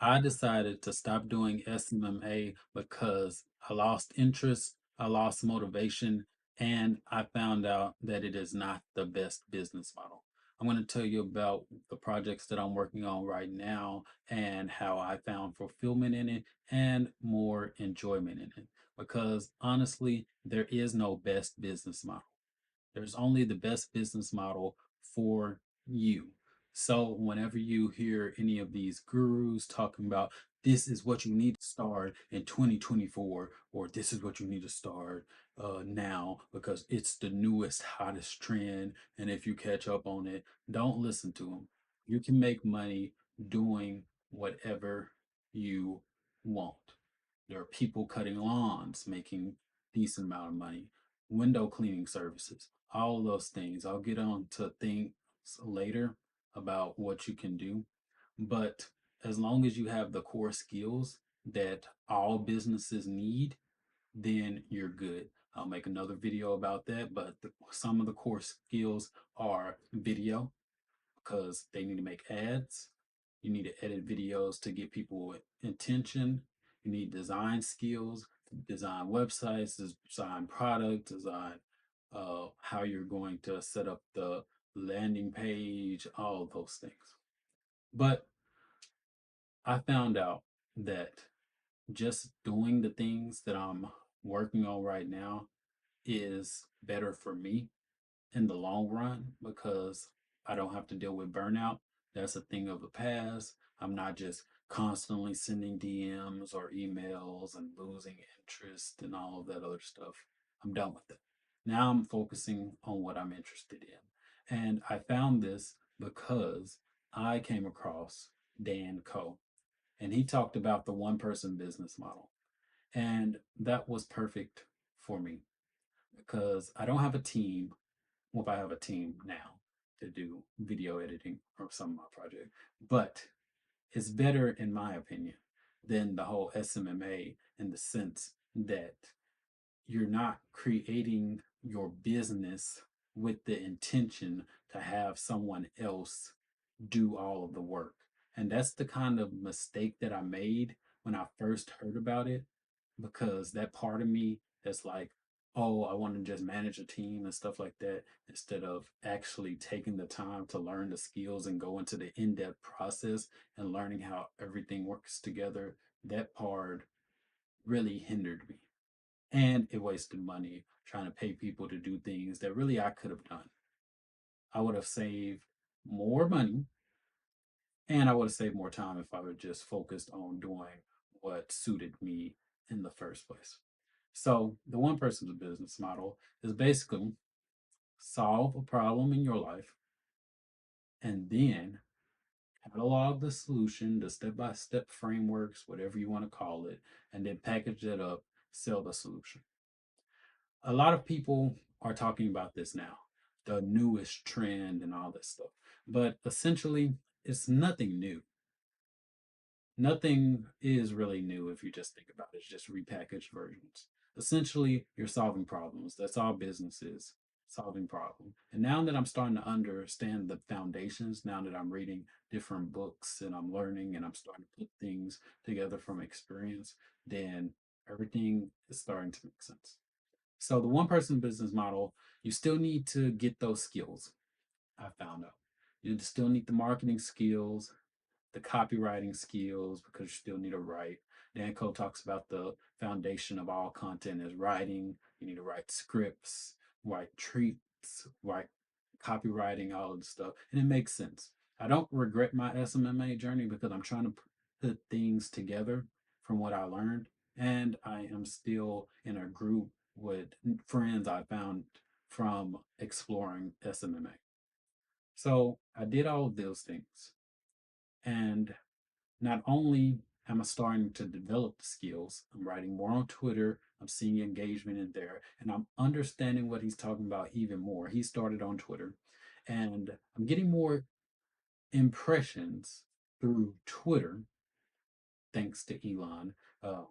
I decided to stop doing SMMA because I lost interest, I lost motivation, and I found out that it is not the best business model. I'm going to tell you about the projects that I'm working on right now and how I found fulfillment in it and more enjoyment in it. Because honestly, there is no best business model. There's only the best business model for you. So whenever you hear any of these gurus talking about this is what you need to start in 2024, or this is what you need to start now because it's the newest, hottest trend, and if you catch up on it, don't listen to them. You can make money doing whatever you want. There are people cutting lawns making decent amount of money, window cleaning services, all of those things. I'll get on to things later about what you can do. But as long as you have the core skills that all businesses need, then you're good. I'll make another video about that. But some of the core skills are video, because they need to make ads. You need to edit videos to get people attention. You need design skills, design websites, design products, design how you're going to set up the landing page, all of those things. But I found out that just doing the things that I'm working on right now is better for me in the long run because I don't have to deal with burnout. That's a thing of the past. I'm not just constantly sending DMs or emails and losing interest and all of that other stuff. I'm done with it. Now I'm focusing on what I'm interested in. And I found this because I came across Dan Coe, and he talked about the one person business model. And that was perfect for me because I don't have a team. Well, if I have a team now to do video editing or some of my project, but it's better, in my opinion, than the whole SMMA in the sense that you're not creating your business with the intention to have someone else do all of the work. And that's the kind of mistake that I made when I first heard about it, because that part of me that's like, oh, I want to just manage a team and stuff like that, instead of actually taking the time to learn the skills and go into the in depth process and learning how everything works together. That part really hindered me. And it wasted money trying to pay people to do things that really I could have done. I would have saved more money, and I would have saved more time if I would just focused on doing what suited me in the first place. So, the one person's business model is basically solve a problem in your life and then catalog the solution, the step by step frameworks, whatever you want to call it, and then package it up, sell the solution. A lot of people are talking about this now, the newest trend and all this stuff. But essentially, it's nothing new. Nothing is really new if you just think about it. It's just repackaged versions. Essentially, you're solving problems. That's all business is, solving problems. And now that I'm starting to understand the foundations, now that I'm reading different books and I'm learning and I'm starting to put things together from experience, then everything is starting to make sense. So the one person business model, you still need to get those skills. I found out. You still need the marketing skills, the copywriting skills, because you still need to write. Dan Cole talks about the foundation of all content is writing. You need to write scripts, write treats, write copywriting, all of the stuff. And it makes sense. I don't regret my SMMA journey because I'm trying to put things together from what I learned. And I am still in a group with friends I found from exploring SMMA. So I did all of those things. And not only am I starting to develop the skills, I'm writing more on Twitter, I'm seeing engagement in there, and I'm understanding what he's talking about even more. He started on Twitter, and I'm getting more impressions through Twitter, thanks to Elon. Uh,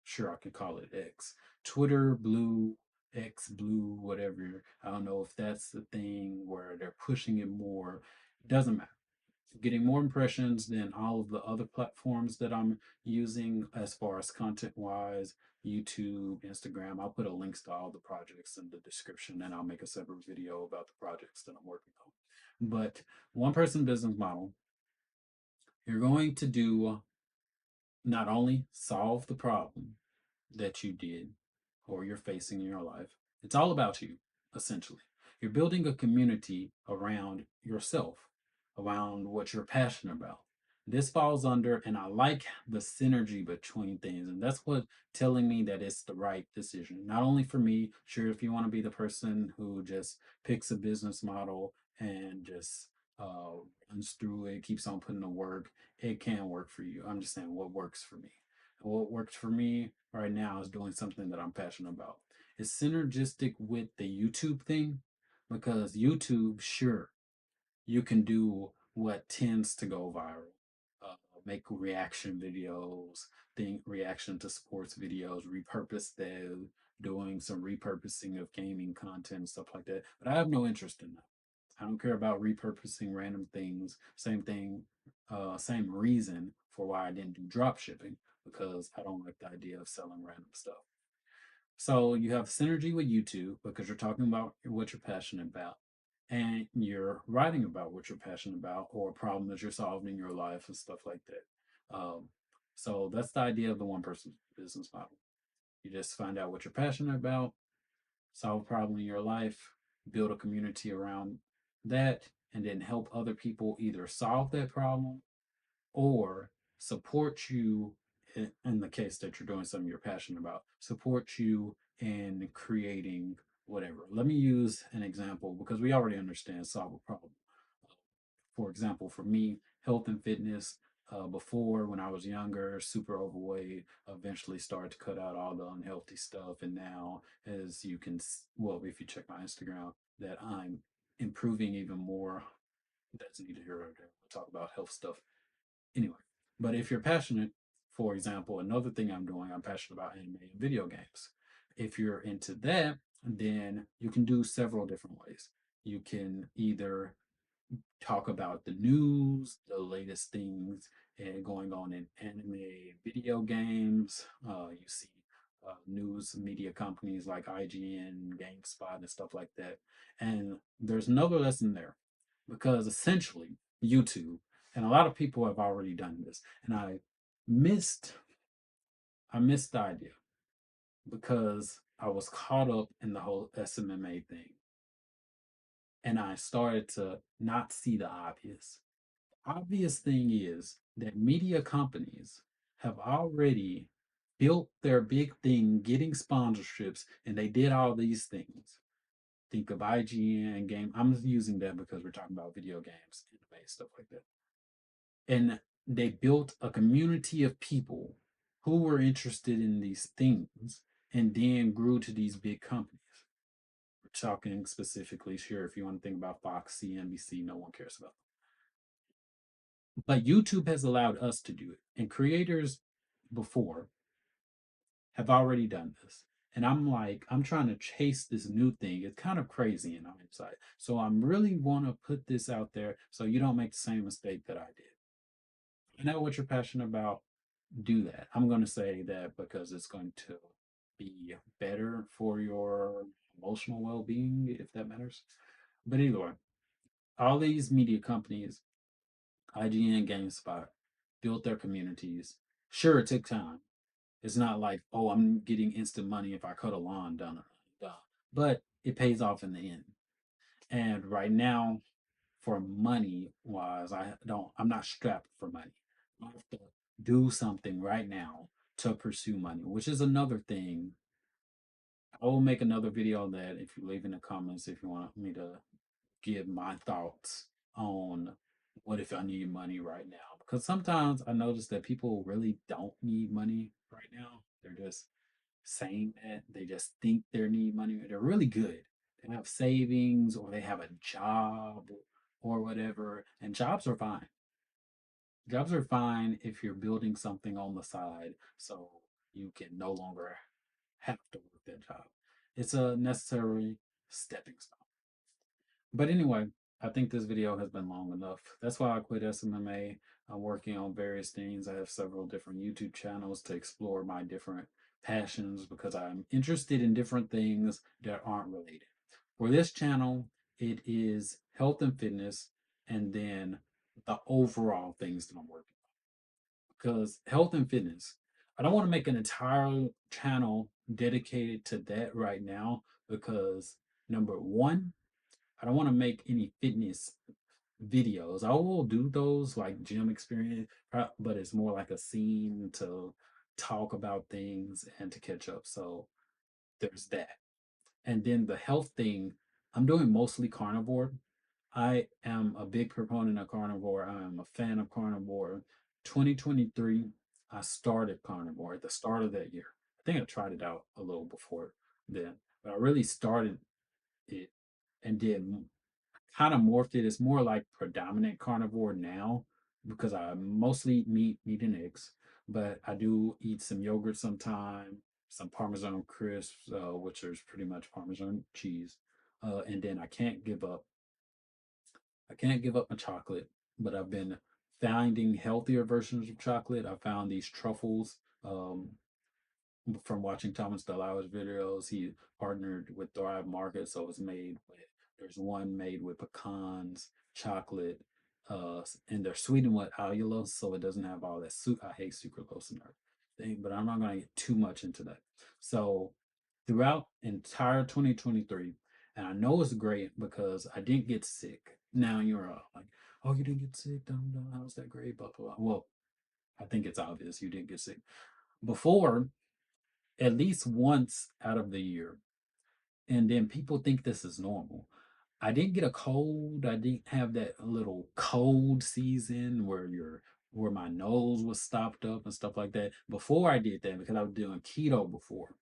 sure, I could call it X. Twitter Blue, X Blue, whatever. I don't know if that's the thing where they're pushing it more. Doesn't matter. getting more impressions than all of the other platforms that I'm using as far as content wise. YouTube, Instagram. I'll put a links to all the projects in the description and I'll make a separate video about the projects that I'm working on. But one person business model, you're going to do not only solve the problem that you did or you're facing in your life, it's all about you, essentially. You're building a community around yourself, around what you're passionate about. This falls under, and I like the synergy between things, and that's what telling me that it's the right decision. Not only for me, sure, if you want to be the person who just picks a business model and just uh, runs through it, keeps on putting the work, it can work for you. I'm just saying what works for me. What works for me right now is doing something that I'm passionate about. It's synergistic with the YouTube thing because YouTube, sure, you can do what tends to go viral. Make reaction videos, think reaction to sports videos, repurpose them, doing some repurposing of gaming content and stuff like that. But I have no interest in that. I don't care about repurposing random things. Same thing, same reason for why I didn't do drop shipping because I don't like the idea of selling random stuff. So you have synergy with YouTube because you're talking about what you're passionate about and you're writing about what you're passionate about or a problem that you're solving in your life and stuff like that. So that's the idea of the one person business model. You just find out what you're passionate about, solve a problem in your life, build a community around that, and then help other people either solve that problem or support you in the case that you're doing something you're passionate about, support you in creating whatever. Let me use an example because we already understand solve a problem. For example, for me, health and fitness. Before, when I was younger, super overweight, eventually started to cut out all the unhealthy stuff. And now, as you can, well, if you check my Instagram, that I'm improving even more. That's neither here nor there. We'll talk about health stuff anyway. But if you're passionate, for example, another thing I'm doing, I'm passionate about anime and video games. If you're into that, then you can do several different ways. You can either talk about the news, the latest things going on in anime, video games. You see news media companies like IGN, GameSpot, and stuff like that. And there's another lesson there because essentially YouTube, and a lot of people have already done this, and missed I missed the idea because I was caught up in the whole SMMA thing, and I started to not see the obvious. Obvious thing is that media companies have already built their big thing getting sponsorships and they did all these things. Think of IGN game. I'm using that because we're talking about video games, anime, stuff like that. And they built a community of people who were interested in these things and then grew to these big companies. We're talking specifically, sure, if you want to think about Fox, CNBC, no one cares about. But YouTube has allowed us to do it. And creators before have already done this. And I'm like, I'm trying to chase this new thing. It's kind of crazy in hindsight. So I'm really want to put this out there so you don't make the same mistake that I did. I know what you're passionate about. Do that. I'm going to say that because it's going to be better for your emotional well being, if that matters. But either way, all these media companies, IGN, GameSpot, built their communities. Sure, it took time. It's not like, oh, I'm getting instant money if I cut a lawn done. Done. But it pays off in the end. And right now, for money wise, I'm not strapped for money. I have to do something right now to pursue money, which is another thing. I will make another video on that if you leave in the comments if you want me to give my thoughts on what if I need money right now. Because sometimes I notice that people really don't need money right now. They're just saying that. They just think they need money. They're really good. They have savings or they have a job or whatever. And jobs are fine. Jobs are fine if you're building something on the side so you can no longer have to work that job. It's a necessary stepping stone. But anyway, I think this video has been long enough. That's why I quit SMMA. I'm working on various things. I have several different YouTube channels to explore my different passions because I'm interested in different things that aren't related. For this channel, it is health and fitness and then the overall things that I'm working on. Because health and fitness, I don't want to make an entire channel dedicated to that right now because number one, I don't want to make any fitness videos. I will do those like gym experience, but it's more like a scene to talk about things and to catch up. So there's that. And then the health thing, I'm doing mostly carnivore. I am a big proponent of carnivore. I am a fan of carnivore. 2023, I started carnivore at the start of that year. I think I tried it out a little before then, but I really started it and did kind of morphed it. It's more like predominant carnivore now because I mostly eat meat and eggs, but I do eat some yogurt sometime, some Parmesan crisps, which is pretty much Parmesan cheese, and then I can't give up my chocolate, but I've been finding healthier versions of chocolate. I found these truffles. From watching Thomas DeLauer's videos, he partnered with Thrive Market, so it's made with. There's one made with pecans, chocolate, and they're sweetened with allulose, so it doesn't have all that. I hate sucralose and everything, but I'm not going to get too much into that. So throughout entire 2023, and I know it's great because I didn't get sick. Now you're like, oh, you didn't get sick. How's that great? Blah blah blah. Well, I think it's obvious you didn't get sick before at least once out of the year. And then people think this is normal. I didn't get a cold. I didn't have that little cold season where my nose was stopped up and stuff like that. Before I did that, because I was doing keto before,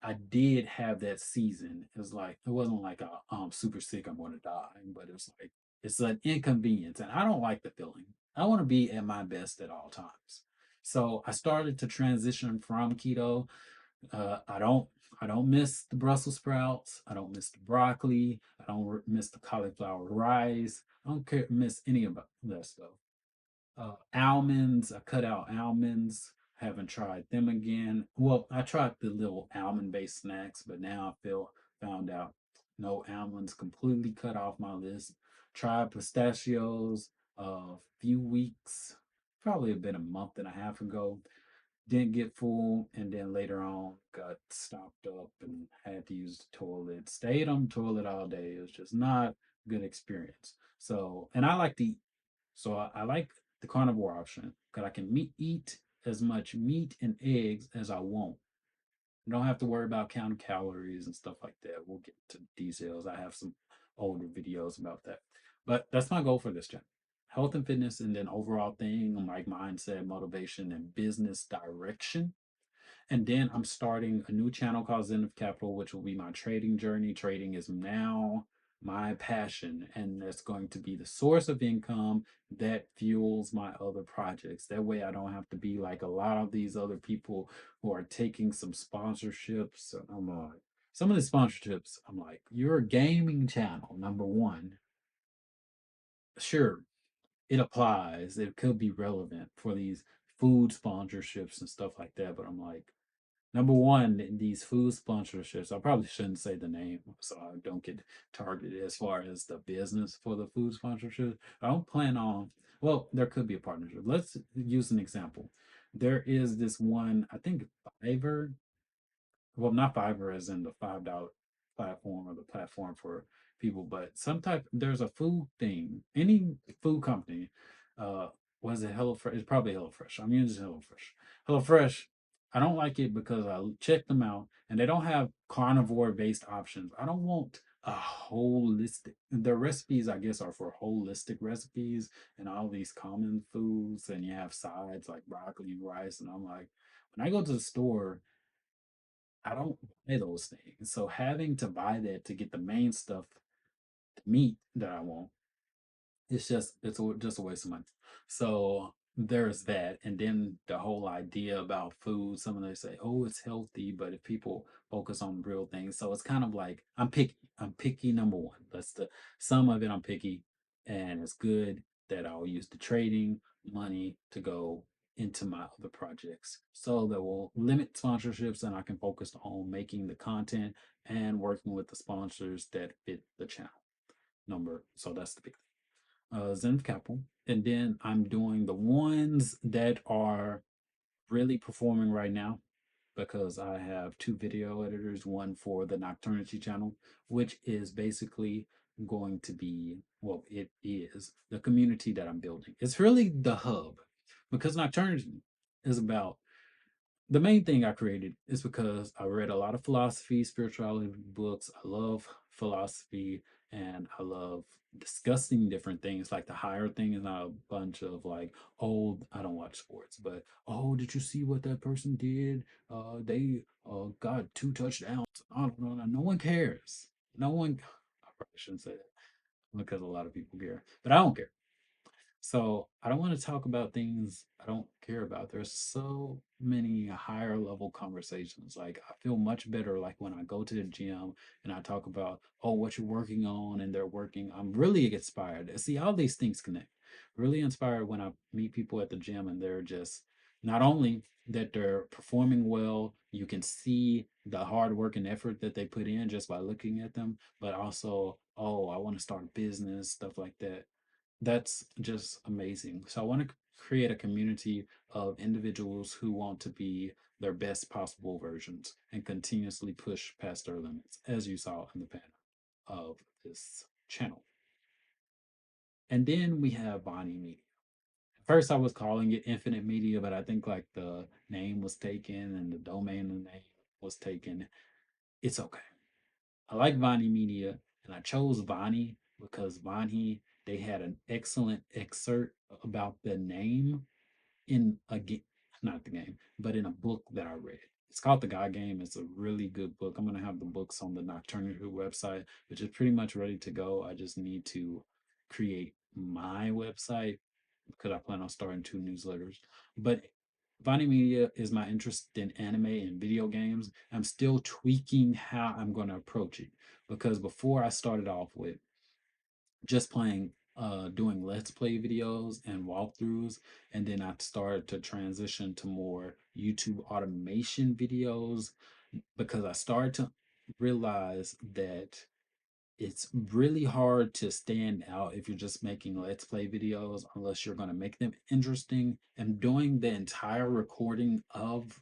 I did have that season. It was like it wasn't like I'm super sick, I'm gonna die, but it was like it's an inconvenience, and I don't like the feeling. I want to be at my best at all times. So I started to transition from keto. I don't miss the Brussels sprouts. I don't miss the broccoli. I don't miss the cauliflower rice. I don't care miss any of that stuff. Almonds, I cut out almonds. Haven't tried them again. Well, I tried the little almond based snacks, but now found out no almonds, completely cut off my list. Tried pistachios a few weeks, probably been a month and a half ago. Didn't get full, and then later on got stopped up and had to use the toilet. Stayed on the toilet all day. It was just not a good experience. So, and I like to eat. So I like the carnivore option because I can eat as much meat and eggs as I want. I don't have to worry about counting calories and stuff like that. We'll get to details. I have some older videos about that. But that's my goal for this channel. Health and fitness, and then overall thing like mindset, motivation, and business direction. And then I'm starting a new channel called Zen of Capital, which will be my trading journey. Trading is now my passion, and that's going to be the source of income that fuels my other projects. That way, I don't have to be like a lot of these other people who are taking some sponsorships. I'm like, some of the sponsorships, I'm like, you're a gaming channel, number one. Sure, it applies. It could be relevant for these food sponsorships and stuff like that, but I'm like, number one, these food sponsorships, I probably shouldn't say the name so I don't get targeted as far as the business for the food sponsorship. I don't plan on, well, there could be a partnership. Let's use an example. There is this one, I think Fiverr, well, not Fiverr as in the $5 platform or the platform for people, but some type, there's a food thing, any food company, uh, was it HelloFresh? It's probably HelloFresh. I'm using HelloFresh. HelloFresh, I don't like it because I checked them out and they don't have carnivore based options. I don't want a holistic, the recipes, I guess, are for holistic recipes and all these common foods. And you have sides like broccoli and rice. And I'm like, when I go to the store, I don't buy those things. So having to buy that to get the main stuff, the meat that I want, it's just a waste of money. So there's that. And then the whole idea about food, some of them say, oh, it's healthy, but if people focus on real things, so it's kind of like I'm picky number one. That's the some of it. I'm picky, and it's good that I'll use the trading money to go into my other projects, so that will limit sponsorships and I can focus on making the content and working with the sponsors that fit the channel number. So that's the big Zen of Capital. And then I'm doing the ones that are really performing right now because I have two video editors, one for the Nocturnity channel, which is basically going to be, well, it is the community that I'm building. It's really the hub because Nocturnity is about the main thing I created is because I read a lot of philosophy, spirituality books. I love philosophy and I love discussing different things. Like the higher thing is not a bunch of like, oh, I don't watch sports, but oh, did you see what that person did? They got two touchdowns. I don't know. No one cares. No one. I probably shouldn't say that because a lot of people care, but I don't care. So I don't want to talk about things I don't care about. There's so many higher level conversations. Like I feel much better like when I go to the gym and I talk about, oh, what you're working on and they're working. I'm really inspired. See, all these things connect. Really inspired when I meet people at the gym and they're just not only that they're performing well, you can see the hard work and effort that they put in just by looking at them, but also, oh, I want to start a business, stuff like that. That's just amazing. So I want to create a community of individuals who want to be their best possible versions and continuously push past their limits, as you saw in the panel of this channel. And then we have Bonnie Media. First, I was calling it Infinite Media, but I think like the name was taken and the domain of the name was taken. It's okay. I like Bonnie Media, and I chose Bonnie because Bonnie they had an excellent excerpt about the name in a game, not the game, but in a book that I read. It's called The God Game. It's a really good book. I'm gonna have the books on the Nocturnal website, which is pretty much ready to go. I just need to create my website because I plan on starting two newsletters. But Vani Media is my interest in anime and video games. I'm still tweaking how I'm going to approach it because before I started off with just playing doing let's play videos and walkthroughs, and then I started to transition to more YouTube automation videos because I started to realize that it's really hard to stand out if you're just making let's play videos unless you're going to make them interesting, and doing the entire recording of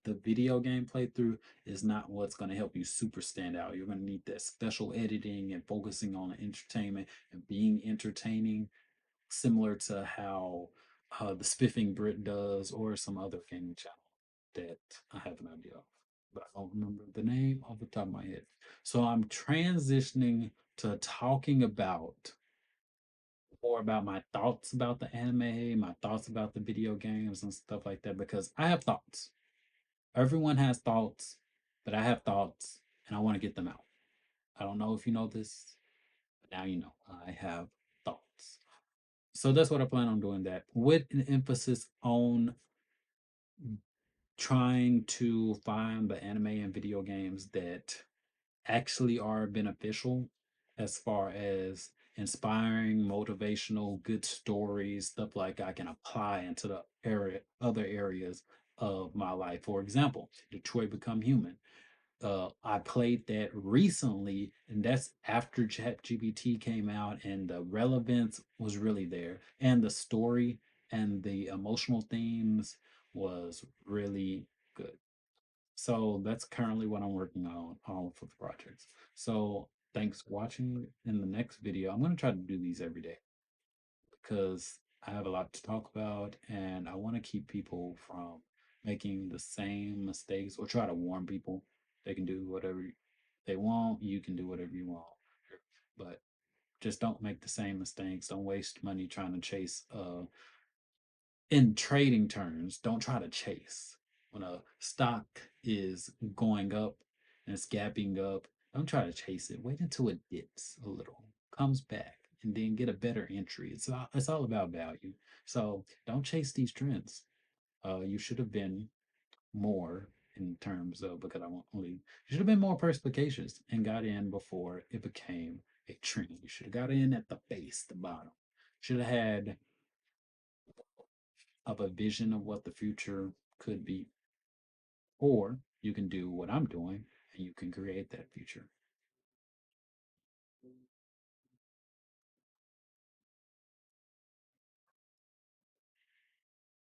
the video game playthrough is not what's going to help you super stand out. You're going to need that special editing and focusing on entertainment and being entertaining, similar to how the Spiffing Brit does or some other gaming channel that I have an idea of, but I don't remember the name off the top of my head. So I'm transitioning to talking about more about my thoughts about the anime, my thoughts about the video games and stuff like that, because I have thoughts. Everyone has thoughts, but I have thoughts and I want to get them out. I don't know if you know this, but now you know. I have thoughts. So that's what I plan on doing, that with an emphasis on trying to find the anime and video games that actually are beneficial as far as inspiring, motivational, good stories, stuff like I can apply into the other areas of my life. For example, Detroit Become Human. I played that recently, and that's after ChatGPT came out, and the relevance was really there, and the story and the emotional themes was really good. So that's currently what I'm working on for the projects. So thanks for watching. In the next video, I'm going to try to do these every day because I have a lot to talk about and I want to keep people from making the same mistakes, or try to warn people they can do whatever they want. You can do whatever you want, but just don't make the same mistakes. Don't waste money trying to chase in trading terms, don't try to chase. When a stock is going up and it's gapping up, don't try to chase it. Wait until it dips a little, comes back, and then get a better entry. It's all about value. So don't chase these trends. You should have been more in terms of, because I won't leave. You should have been more perspicacious and got in before it became a trend. You should have got in at the base, the bottom. Should have had of a vision of what the future could be. Or you can do what I'm doing and you can create that future.